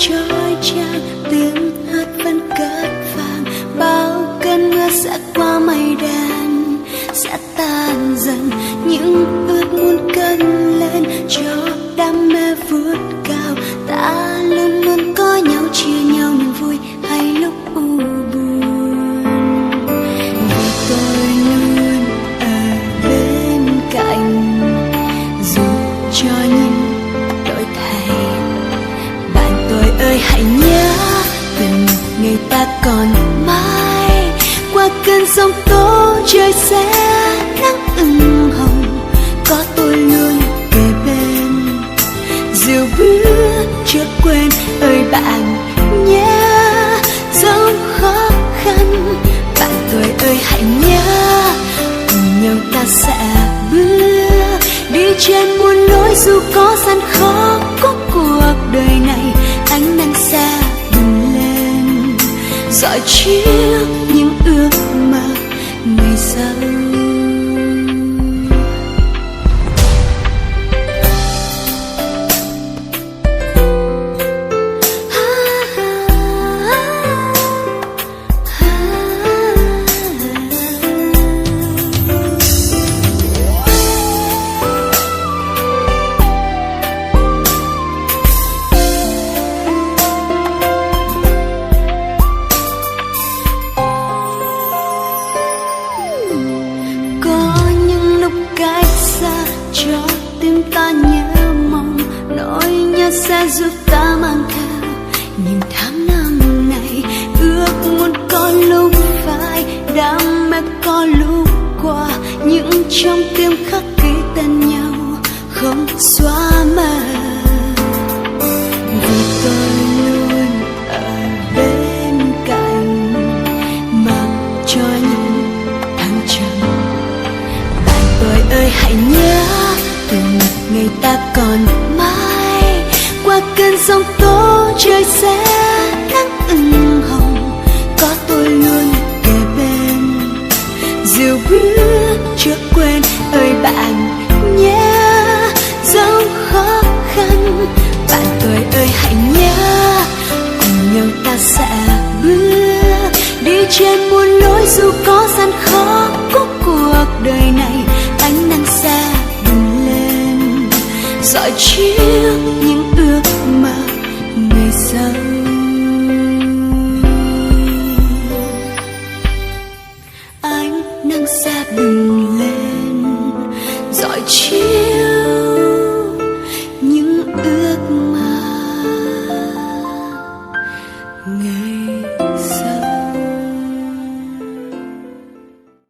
trói trang, tiếng hát vẫn cất vang. Bao cơn mưa sẽ qua mây đen, sẽ tan dần những ước muốn cất lên cho đam mê vút cao. Ta luôn luôn có nhau, chia nhau niềm vui hay lúc u buồn. Vì tôi luôn ở bên cạnh, dù cho những đổi thay. Bạn tôi ơi hãy nhớ, từng ngày ta còn mãi. Qua cơn giông tố trời sẽ nắng ửng hồng, có tôi luôn kề bên. Dìu bước chưa quên ơi bạn nhé, dẫu khó khăn. Bạn tôi ơi hãy nhớ, cùng nhau ta sẽ bước đi trên muôn lối. Dù có gian khó của cuộc đời này, ánh nắng sẽ bừng lên rọi chiếu những ước mơ ngày sau. Cho tim ta nhớ mong, nỗi nhớ sẽ giúp ta mang theo những tháng năm này. Ước muốn có lúc phai, đam mê có lúc qua, những trong tim khắc ghi tên nhau không xóa mờ. Vì tôi luôn ở bên cạnh, mặc cho những thăng trầm. Bạn tôi ơi hãy nhớ, từng ngày ta còn mãi. Qua cơn giông tố trời sẽ nắng ửng hồng, có tôi luôn kề bên. Dìu bước chưa quên ơi bạn nhé, dẫu khó khăn. Bạn tôi ơi hãy nhớ, cùng nhau ta sẽ bước đi trên muôn lối. Dù có gian khó của cuộc đời này, ánh nắng sẽ rọi chiếu những